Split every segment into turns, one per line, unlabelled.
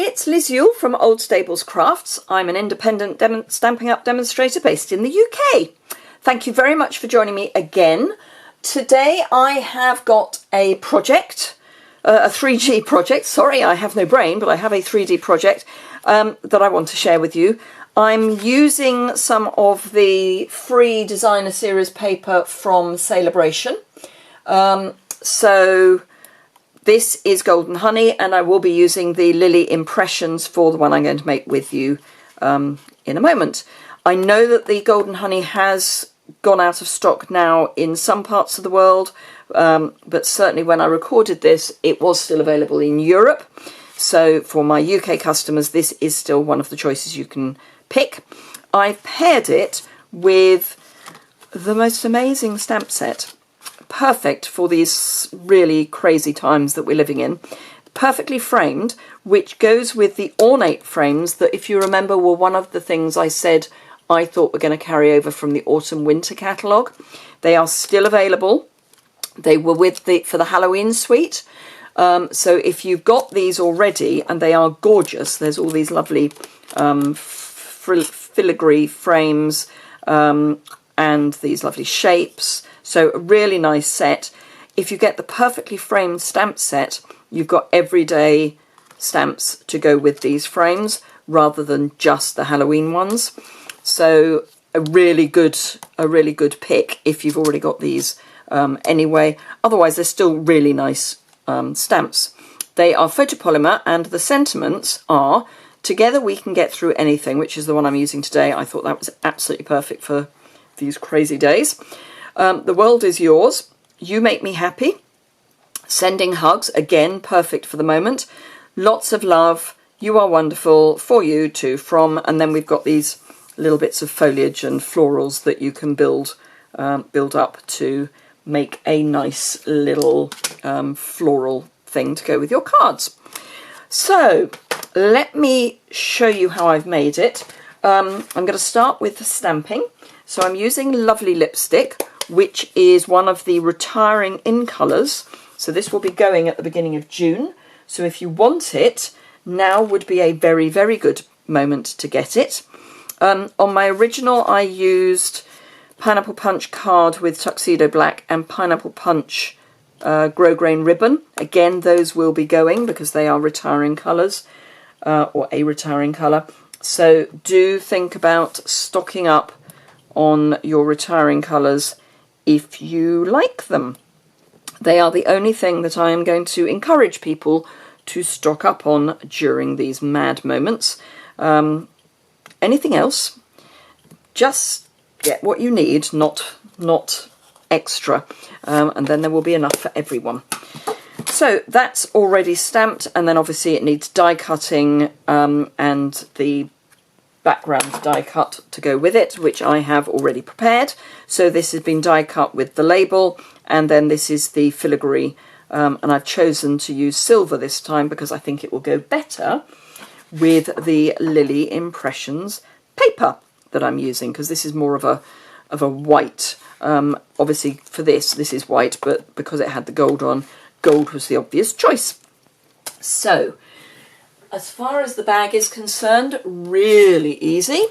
it's Liz Yuille from Old Stables Crafts. I'm an independent Stampin' Up demonstrator based in the UK. Thank you very much for joining me again. Today I have got a project, a 3D project. Sorry, I have no brain, but I have a 3D project that I want to share with you. I'm using some of the free designer series paper from Sale-a-Bration. So this is Golden Honey, and I will be using the Lily impressions for the one I'm going to make with you in a moment. I know that the Golden Honey has gone out of stock now in some parts of the world, but certainly when I recorded this, it was still available in Europe. So for my UK customers, this is still one of the choices you can pick. I've paired it with the most amazing stamp set. Perfect for these really crazy times that we're living in. Perfectly framed, which goes with the ornate frames that, if you remember, were one of the things I said I thought were going to carry over from the autumn-winter catalogue. They are still available. They were with for the Halloween suite. So if you've got these already, and they are gorgeous, there's all these lovely filigree frames and these lovely shapes. So a really nice set. If you get the perfectly framed stamp set, you've got everyday stamps to go with these frames rather than just the Halloween ones. So a really good pick if you've already got these anyway. Otherwise, they're still really nice stamps. They are photopolymer, and the sentiments are "Together we can get through anything," which is the one I'm using today. I thought that was absolutely perfect for these crazy days. "The world is yours. You make me happy. Sending hugs," again, perfect for the moment. "Lots of love. You are wonderful. For you, to, from," and then we've got these little bits of foliage and florals that you can build up to make a nice little floral thing to go with your cards. So let me show you how I've made it. I'm going to start with the stamping. So I'm using Lovely Lipstick, which is one of the retiring in colours. So this will be going at the beginning of June. So if you want it, now would be a very, very good moment to get it. On my original, I used Pineapple Punch card with Tuxedo Black and Pineapple Punch grosgrain ribbon. Again, those will be going because they are retiring colours, or a retiring colour. So do think about stocking up on your retiring colours if you like them. They are the only thing that I am going to encourage people to stock up on during these mad moments. Anything else, just get what you need, not extra, and then there will be enough for everyone. So that's already stamped, and then obviously it needs die cutting and the background die cut to go with it, which I have already prepared. So this has been die cut with the label, and then this is the filigree, and I've chosen to use silver this time because I think it will go better with the Lily Impressions paper that I'm using, because this is more of a white. Obviously for this is white, but because it had the gold on, gold was the obvious choice. So as far as the bag is concerned, really easy.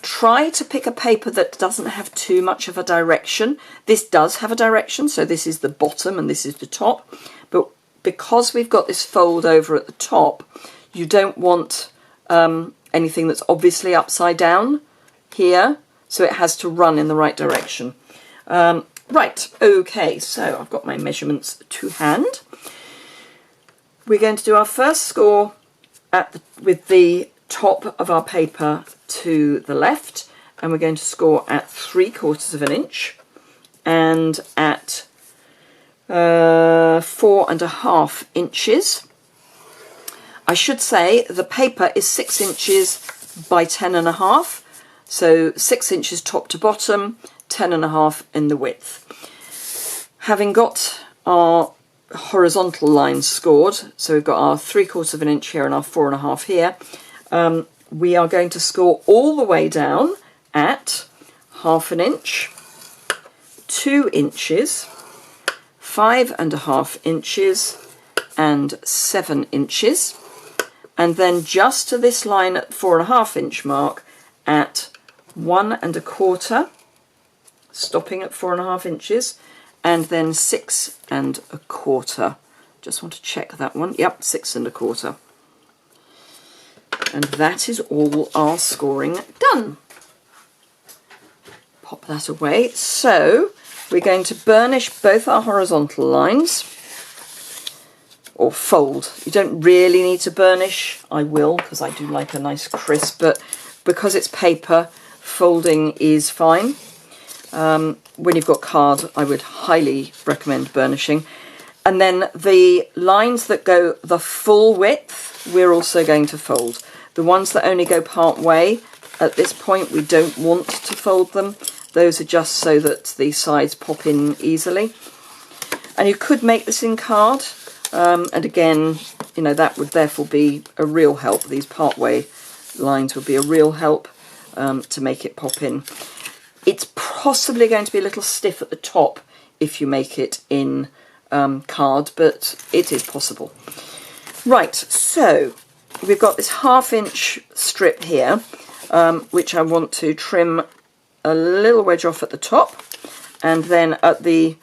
Try to pick a paper that doesn't have too much of a direction. This does have a direction, so this is the bottom and this is the top. But because we've got this fold over at the top, you don't want anything that's obviously upside down here, so it has to run in the right direction. Right, okay, so I've got my measurements to hand. We're going to do our first score with the top of our paper to the left, and we're going to score at 3/4 of an inch and at 4.5 inches. I should say the paper is 6 inches by 10.5, so 6 inches top to bottom, 10.5 in the width. Having got our horizontal lines scored, so we've got our 3/4 of an inch here and our 4.5 here, we are going to score all the way down at 1/2 inch, 2 inches, 5.5 inches and 7 inches. and then just to this line at 4.5 inch mark at 1 1/4, stopping at 4.5 inches, and then 6 1/4. Just want to check that one. Yep, 6 1/4. And that is all our scoring done. Pop that away. So we're going to burnish both our horizontal lines, or fold. You don't really need to burnish. I will, because I do like a nice crisp, but because it's paper, folding is fine. When you've got card, I would highly recommend burnishing. And then the lines that go the full width, we're also going to fold. The ones that only go part way, at this point we don't want to fold them. Those are just so that the sides pop in easily. And you could make this in card, and again, you know, that would therefore be a real help. These part way lines would be a real help to make it pop in. It's possibly going to be a little stiff at the top if you make it in card, but it is possible. Right, so we've got this 1/2 inch strip here, which I want to trim a little wedge off at the top, and then at the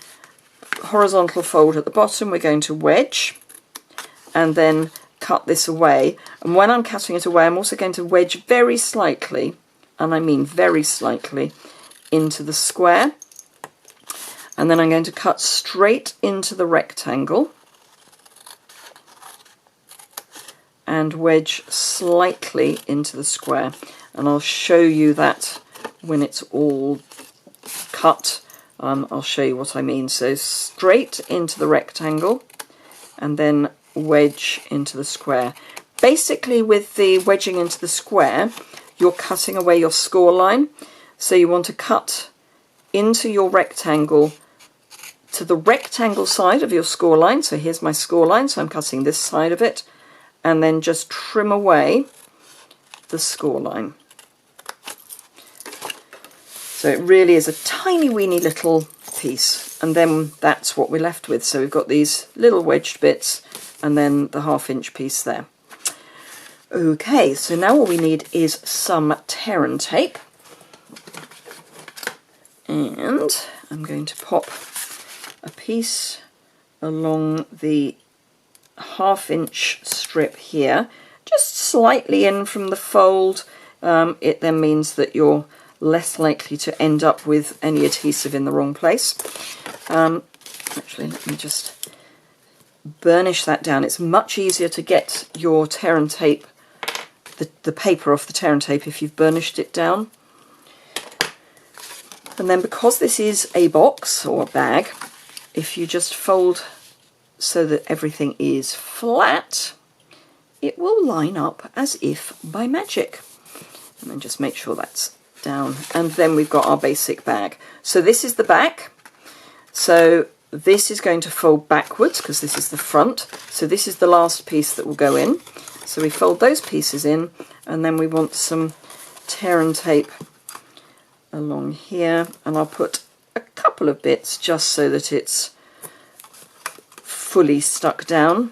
horizontal fold at the bottom we're going to wedge and then cut this away. And when I'm cutting it away, I'm also going to wedge very slightly, and I mean very slightly, into the square, and then I'm going to cut straight into the rectangle and wedge slightly into the square, and I'll show you that when it's all cut. I'll show you what I mean. So straight into the rectangle and then wedge into the square. Basically with the wedging into the square, you're cutting away your score line. So you want to cut into your rectangle to the rectangle side of your score line. So here's my score line, so I'm cutting this side of it, and then just trim away the score line. So it really is a tiny weeny little piece, and then that's what we're left with. So we've got these little wedged bits and then the 1/2 inch piece there. Okay, so now all we need is some tear and tape. And I'm going to pop a piece along the 1/2 inch strip here, just slightly in from the fold. It then means that you're less likely to end up with any adhesive in the wrong place. Actually, let me just burnish that down. It's much easier to get your tear and tape, the paper off the tear and tape, if you've burnished it down. And then because this is a box or a bag, if you just fold so that everything is flat, it will line up as if by magic. And then just make sure that's down, and then we've got our basic bag. So this is the back, so this is going to fold backwards because this is the front, so this is the last piece that will go in. So we fold those pieces in, and then we want some tear and tape along here, and I'll put a couple of bits just so that it's fully stuck down.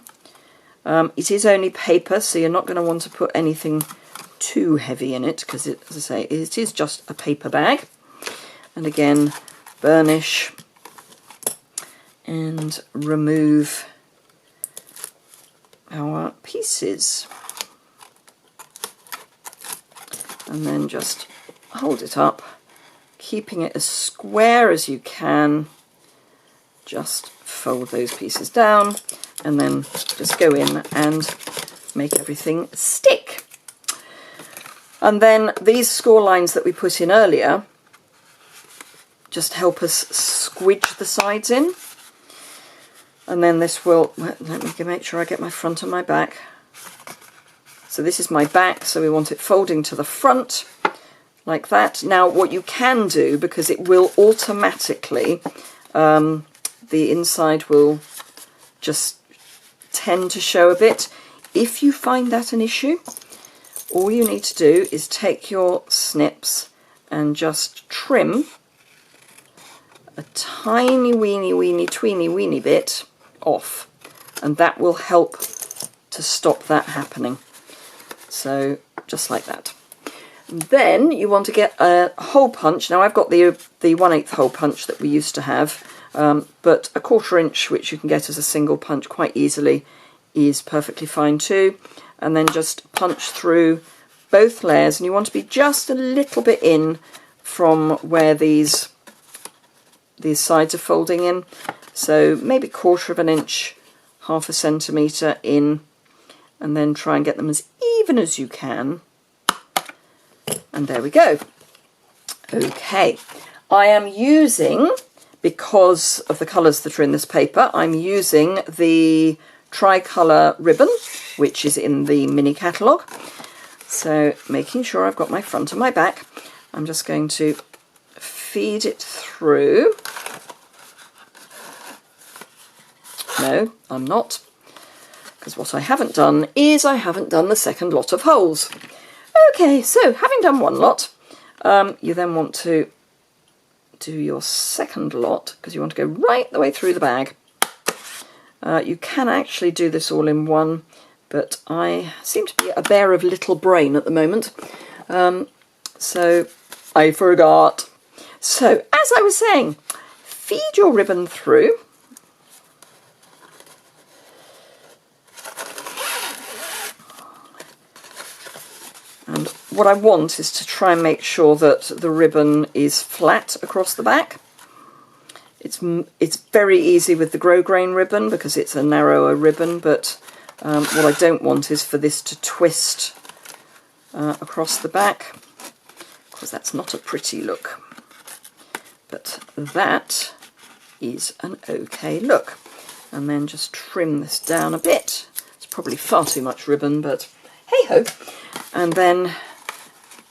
It is only paper, so you're not going to want to put anything too heavy in it, because as I say, it is just a paper bag. And again, burnish and remove our pieces, and then just hold it up, keeping it as square as you can. Just fold those pieces down and then just go in and make everything stick. And then these score lines that we put in earlier just help us squidge the sides in. And then this will, let me make sure I get my front and my back. So this is my back, so we want it folding to the front like that. Now what you can do, because it will automatically, the inside will just tend to show a bit. If you find that an issue, all you need to do is take your snips and just trim a tiny weeny tweeny weeny bit off, and that will help to stop that happening. So just like that. And then you want to get a hole punch. Now I've got the 1/8 hole punch that we used to have, but a 1/4 inch, which you can get as a single punch quite easily, is perfectly fine too. And then just punch through both layers, and you want to be just a little bit in from where these sides are folding in. So maybe 1/4 inch, 1/2 centimetre in, and then try and get them as even as you can. And there we go. Okay, I am using, because of the colours that are in this paper, I'm using the tricolour ribbon, which is in the mini catalogue. So making sure I've got my front and my back, I'm just going to feed it through. No, I'm not, because what I haven't done is I haven't done the second lot of holes. Okay, so having done one lot, you then want to do your second lot, because you want to go right the way through the bag. You can actually do this all in one, but I seem to be a bear of little brain at the moment, so I forgot. So, as I was saying, feed your ribbon through. And what I want is to try and make sure that the ribbon is flat across the back. It's very easy with the grosgrain ribbon because it's a narrower ribbon, but what I don't want is for this to twist across the back, because that's not a pretty look. But that is an okay look. And then just trim this down a bit. It's probably far too much ribbon, but hey-ho. And then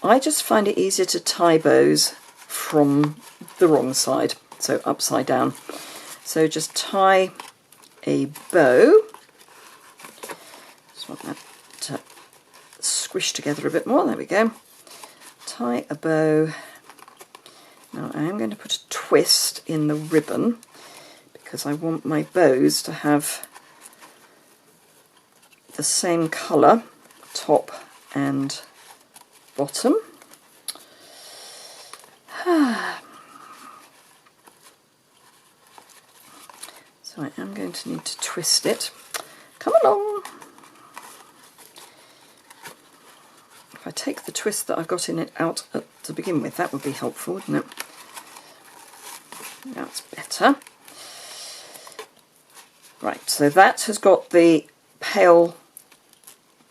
I just find it easier to tie bows from the wrong side, so upside down. So just tie a bow. Just want that to squish together a bit more. There we go. Tie a bow. Now I am going to put a twist in the ribbon because I want my bows to have the same colour, top and bottom. So I am going to need to twist it. Come along. If I take the twist that I've got in it out to begin with, that would be helpful, wouldn't it? That's better. Right, so that has got the pale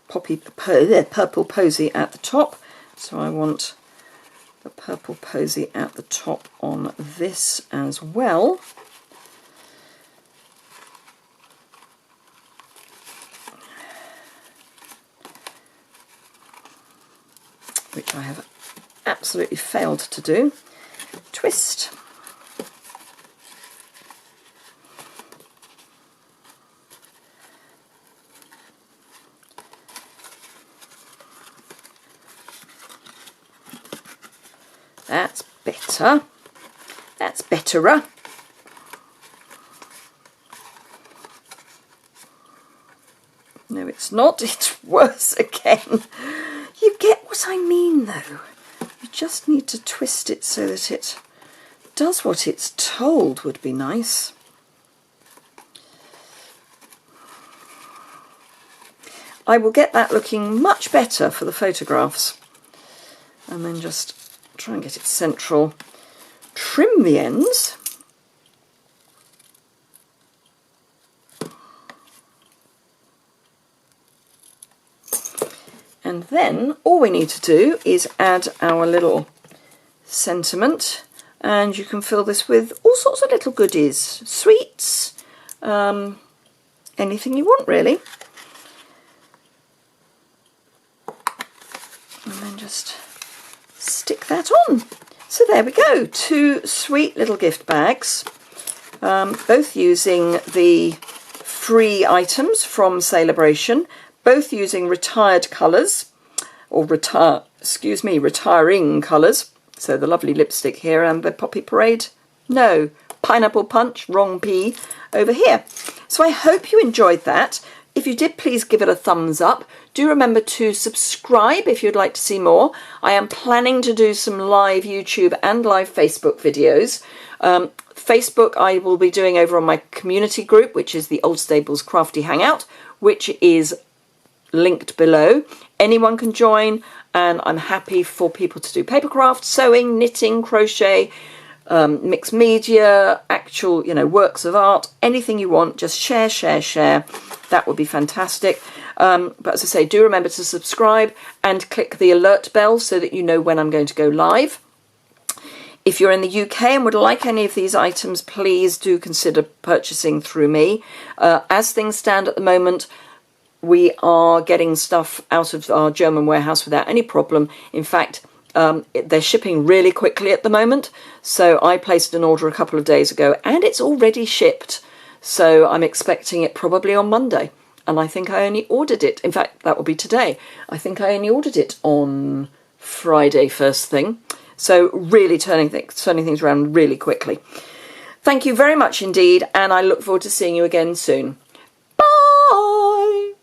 purple posy at the top, so I want the purple posy at the top on this as well. Which I have absolutely failed to do. Twist. That's better. That's betterer. No, it's not. It's worse again. You get what I mean, though. You just need to twist it so that it does what it's told would be nice. I will get that looking much better for the photographs. And then just try and get it central. Trim the ends. And then all we need to do is add our little sentiment, and you can fill this with all sorts of little goodies, sweets, anything you want really. And then just stick that on. So there we go, 2 sweet little gift bags, both using the free items from Sale-a-Bration, both using retired colours, or retiring colours. So the lovely lipstick here and the Poppy Parade, no, Pineapple Punch, wrong P, over here. So I hope you enjoyed that. If you did, please give it a thumbs up. Do remember to subscribe if you'd like to see more. I am planning to do some live YouTube and live Facebook videos. Facebook I will be doing over on my community group, which is the Old Stables Crafty Hangout, which is linked below. Anyone can join, and I'm happy for people to do papercraft, sewing, knitting, crochet, mixed media, actual, works of art, anything you want. Just share. That would be fantastic. But as I say, do remember to subscribe and click the alert bell so that you know when I'm going to go live. If you're in the UK and would like any of these items, please do consider purchasing through me. As things stand at the moment, we are getting stuff out of our German warehouse without any problem. In fact, they're shipping really quickly at the moment. So I placed an order a couple of days ago and it's already shipped. So I'm expecting it probably on Monday. And I think I only ordered it. In fact, that will be today. I think I only ordered it on Friday first thing. So really turning things around really quickly. Thank you very much indeed. And I look forward to seeing you again soon.